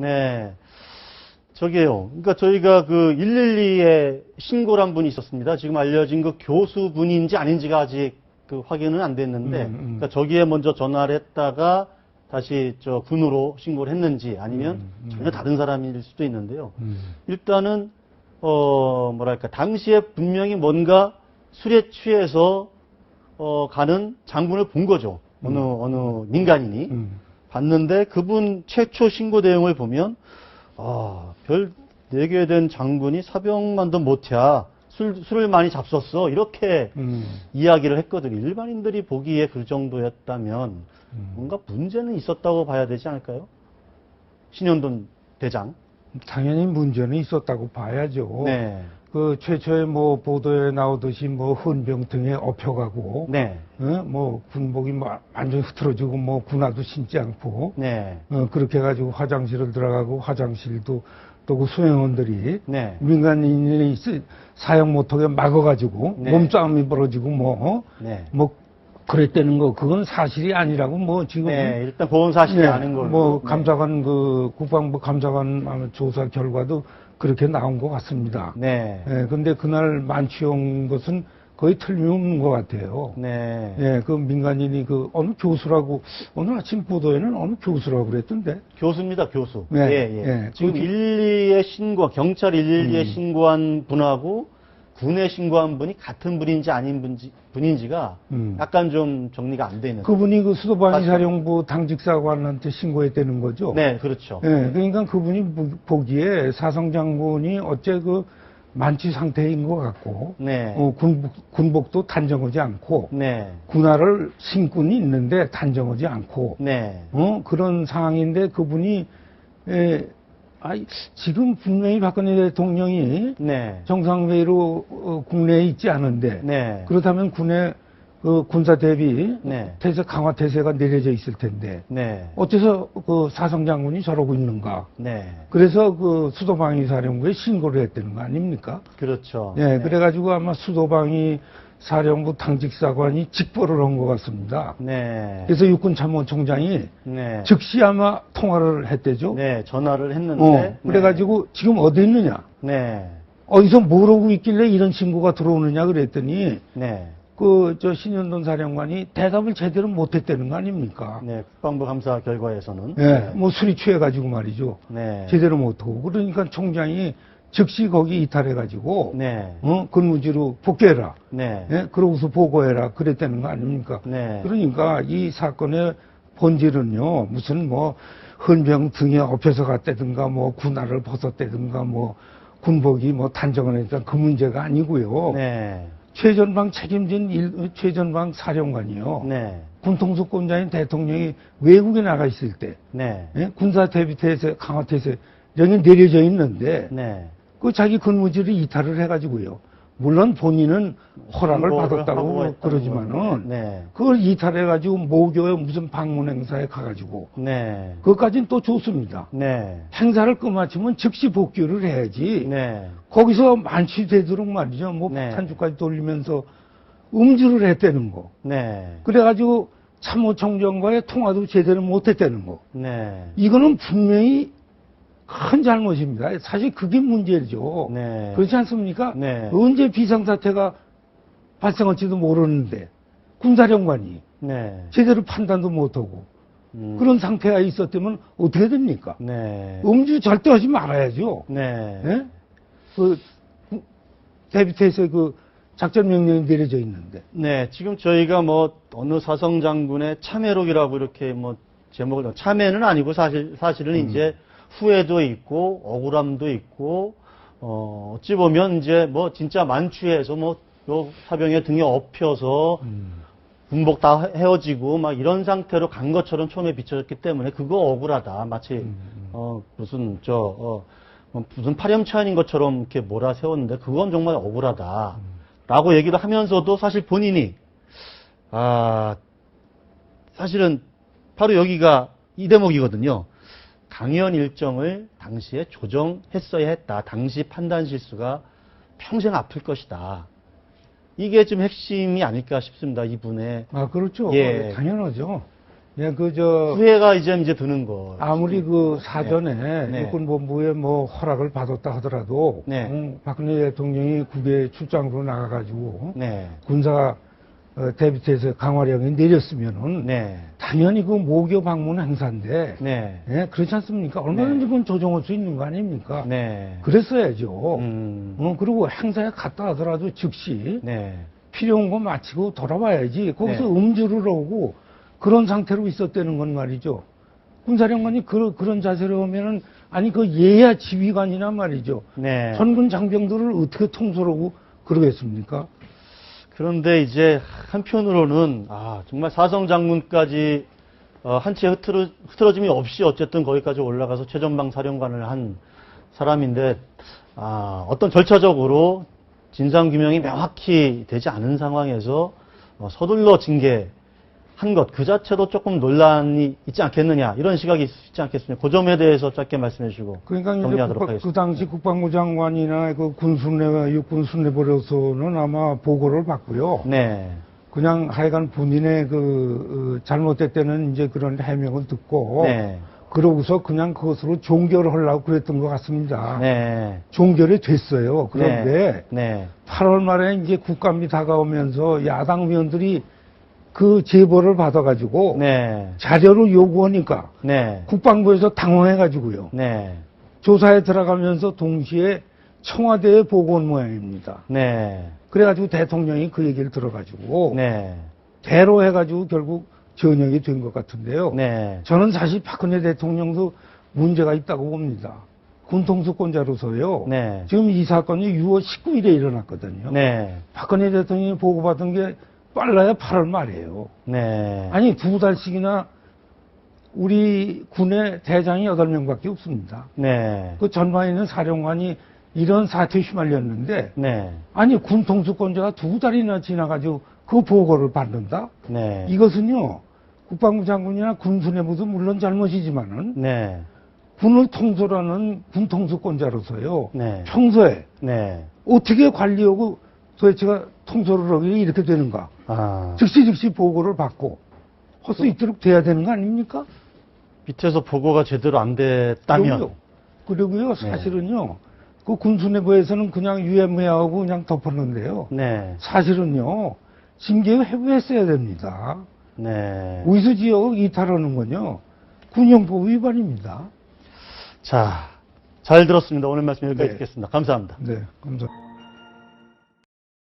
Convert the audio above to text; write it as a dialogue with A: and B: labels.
A: 네. 저기요. 그러니까 저희가 그 112에 신고를 한 분이 있었습니다. 지금 알려진 그 교수분인지 아닌지가 아직 그 확인은 안 됐는데, 그러니까 저기에 먼저 전화를 했다가 다시 저 군으로 신고를 했는지 아니면 전혀 다른 사람일 수도 있는데요. 일단은 뭐랄까 당시에 분명히 뭔가 술에 취해서 가는 장군을 본 거죠. 어느 민간인이 봤는데 그분 최초 신고 내용을 보면 별 4개 된 장군이 사병만도 못해야 술을 많이 잡섰어. 이렇게 이야기를 했거든요. 일반인들이 보기에 그 정도였다면 뭔가 문제는 있었다고 봐야 되지 않을까요? 신현돈 대장.
B: 당연히 문제는 있었다고 봐야죠.
A: 네.
B: 그 최초에 뭐 보도에 나오듯이 뭐 헌병 등에 업혀가고,
A: 네.
B: 뭐 군복이 완전히 흐트러지고 뭐 군화도 신지 않고,
A: 네.
B: 그렇게 해가지고 화장실을 들어가고 화장실도 또 그 수행원들이
A: 네.
B: 민간인이 사용 못하게 막아가지고
A: 네.
B: 몸싸움이 벌어지고
A: 네.
B: 뭐 그랬다는 거 그건 사실이 아니라고 뭐 지금
A: 네. 일단 그건 사실이 아닌 걸로.
B: 뭐
A: 네.
B: 감사관 그 국방부 감사관 조사 결과도 그렇게 나온 것 같습니다.
A: 네.
B: 근데 그날 만취한 것은 거의 틀림없는 것 같아요.
A: 네.
B: 예, 그 민간인이 그 어느 교수라고 오늘 아침 보도에는 어느 교수라고 그랬던데.
A: 교수입니다, 교수.
B: 네.
A: 예.
B: 예.
A: 지금 112에 경찰 112에 신고한 분하고 군에 신고한 분이 같은 분인지 아닌 분인지가 약간 좀 정리가 안 돼 있는.
B: 그분이 그 수도방위 사령부 당직사관한테 신고했다는 거죠.
A: 네, 그렇죠.
B: 예, 그러니까 그분이 보기에 사성 장군이 어째 그 만취 상태인 것 같고,
A: 네.
B: 군복도 단정하지 않고,
A: 네.
B: 군화를 신군이 있는데 단정하지 않고,
A: 네.
B: 그런 상황인데 그분이 지금 분명히 박근혜 대통령이
A: 네.
B: 정상회의로 국내에 있지 않은데,
A: 네.
B: 그렇다면 군의 그 군사 대비
A: 네.
B: 태세 강화 태세가 내려져 있을 텐데,
A: 네.
B: 어째서 그 사성 장군이 저러고 있는가?
A: 네.
B: 그래서 그 수도방위 사령부에 신고를 했다는 거 아닙니까?
A: 그렇죠.
B: 예,
A: 네.
B: 그래가지고 아마 수도방위 사령부 당직사관이 직보를 한 것 같습니다.
A: 네.
B: 그래서 육군참모총장이
A: 네.
B: 즉시 아마 통화를 했대죠.
A: 네. 전화를 했는데.
B: 그래가지고 지금 어디 있느냐?
A: 네.
B: 어디서 뭐라고 있길래 이런 신고가 들어오느냐 그랬더니
A: 네.
B: 신현돈 사령관이 대답을 제대로 못했다는 거 아닙니까?
A: 네. 국방부 감사 결과에서는.
B: 네, 뭐 술이 취해가지고 말이죠.
A: 네.
B: 제대로 못하고. 그러니까 총장이 즉시 거기 이탈해가지고,
A: 네.
B: 근무지로 복귀해라.
A: 네.
B: 예? 그러고서 보고해라. 그랬다는 거 아닙니까?
A: 네.
B: 그러니까 이 사건의 본질은요, 무슨 뭐, 헌병 등에 업혀서 갔다든가, 뭐, 군화를 벗었다든가, 뭐, 군복이 뭐 단정을 하니까 그 문제가 아니고요.
A: 네.
B: 최전방 책임진 최전방 사령관이요.
A: 네.
B: 군통수권자인 대통령이 외국에 나가 있을 때,
A: 네.
B: 예? 군사 대비태세, 강화태세, 여기 내려져 있는데,
A: 네.
B: 그 자기 근무지를 이탈을 해가지고요. 물론 본인은 허락을
A: 하고
B: 받았다고
A: 했다는
B: 그러지만은,
A: 건데. 네.
B: 그걸 이탈해가지고 모교에 무슨 방문 행사에 가가지고,
A: 네.
B: 그것까지는 또 좋습니다.
A: 네.
B: 행사를 끝마치면 즉시 복귀를 해야지.
A: 네.
B: 거기서 만취되도록 말이죠. 뭐
A: 네.
B: 폭탄주까지 돌리면서 음주를 했다는 거.
A: 네.
B: 그래가지고 참모총장과의 통화도 제대로 못했다는 거.
A: 네.
B: 이거는 분명히 큰 잘못입니다. 사실 그게 문제죠.
A: 네.
B: 그렇지 않습니까?
A: 네.
B: 언제 비상사태가 발생할지도 모르는데 군사령관이
A: 네.
B: 제대로 판단도 못하고 그런 상태가 있었다면 어떻게 됩니까?
A: 네.
B: 음주 절대 하지 말아야죠.
A: 네.
B: 예? 그 대비태세 그 작전 명령이 내려져 있는데.
A: 네. 지금 저희가 뭐 어느 사성 장군의 참회록이라고 이렇게 뭐 제목을 참회는 아니고 사실은 이제 후회도 있고 억울함도 있고 어찌 보면 이제 뭐 진짜 만취해서 뭐 요 사병의 등에 업혀서 군복 다 헤어지고 막 이런 상태로 간 것처럼 처음에 비춰졌기 때문에 그거 억울하다. 마치 무슨 무슨 파렴치한인 것처럼 이렇게 몰아세웠는데 그건 정말 억울하다. 라고 얘기를 하면서도 사실 본인이 사실은 바로 여기가 이 대목이거든요. 강연 일정을 당시에 조정했어야 했다. 당시 판단 실수가 평생 아플 것이다. 이게 좀 핵심이 아닐까 싶습니다. 이분의.
B: 그렇죠.
A: 예.
B: 당연하죠. 예,
A: 후회가 이제 드는 거.
B: 아무리 그 사전에
A: 네.
B: 육군본부에 뭐 허락을 받았다 하더라도,
A: 네.
B: 박근혜 대통령이 국외 출장으로 나가가지고,
A: 네.
B: 군사 대비태세 강화령이 내렸으면은,
A: 네.
B: 당연히 그 모교 방문 행사인데,
A: 네.
B: 예, 그렇지 않습니까? 얼마든지 그건 조정할 수 있는 거 아닙니까?
A: 네.
B: 그랬어야죠. 그리고 행사에 갔다 하더라도 즉시
A: 네.
B: 필요한 거 마치고 돌아와야지. 거기서
A: 네.
B: 음주를 하고 그런 상태로 있었다는 건 말이죠. 군사령관이 그런 자세로 하면은, 아니, 그 예야 지휘관이나 말이죠.
A: 네.
B: 전군 장병들을 어떻게 통솔하고 그러겠습니까?
A: 그런데 이제 한편으로는 정말 사성 장군까지 한 채 흐트러짐이 없이 어쨌든 거기까지 올라가서 최전방 사령관을 한 사람인데 어떤 절차적으로 진상 규명이 명확히 되지 않은 상황에서 서둘러 징계한 것 그 자체도 조금 논란이 있지 않겠느냐 이런 시각이 있지 않겠습니까? 그 점에 대해서 짧게 말씀해 주시고
B: 그러니까 이제
A: 정리하도록 하겠습니다.
B: 그 당시 국방부 장관이나 그 육군 순례부로서는 아마 보고를 받고요.
A: 네.
B: 그냥 하여간 본인의 잘못됐다는 이제 그런 해명을 듣고,
A: 네.
B: 그러고서 그냥 그것으로 종결을 하려고 그랬던 것 같습니다.
A: 네.
B: 종결이 됐어요. 그런데
A: 네.
B: 8월 말에 이제 국감이 다가오면서 야당 의원들이 그 제보를 받아가지고
A: 네.
B: 자료를 요구하니까
A: 네.
B: 국방부에서 당황해가지고요.
A: 네.
B: 조사에 들어가면서 동시에 청와대에 보고한 모양입니다.
A: 네.
B: 그래가지고 대통령이 그 얘기를 들어가지고
A: 네.
B: 대로 해가지고 결국 전역이 된 것 같은데요.
A: 네.
B: 저는 사실 박근혜 대통령도 문제가 있다고 봅니다. 군통수권자로서요.
A: 네.
B: 지금 이 사건이 6월 19일에 일어났거든요.
A: 네.
B: 박근혜 대통령이 보고받은 게 빨라야 8월 말이에요.
A: 네.
B: 아니 2달씩이나 우리 군의 대장이 8명밖에 없습니다.
A: 네.
B: 그 전방에 있는 사령관이 이런 사태에 휘말렸는데
A: 네.
B: 아니 군통수권자가 2달이나 지나가지고 그 보고를 받는다?
A: 네.
B: 이것은요 국방부 장군이나 군수뇌부도 물론 잘못이지만은
A: 네.
B: 군을 통솔하는 군통수권자로서요
A: 네.
B: 평소에
A: 네.
B: 어떻게 관리하고 도대체가 통솔을 하기에 이렇게 되는가 즉시 보고를 받고 할 수 있도록 돼야 되는 거 아닙니까?
A: 밑에서 보고가 제대로 안 됐다면
B: 그리고요 사실은요 그 군수뇌부에서는 그냥 유야무야하고 그냥 덮었는데요.
A: 네.
B: 사실은요 징계 회부했어야 됩니다.
A: 네.
B: 우수지역 이탈하는 건요 군용법 위반입니다.
A: 자, 잘 들었습니다. 오늘 말씀 여기까지
B: 네.
A: 듣겠습니다. 감사합니다.
B: 네, 감사합니다.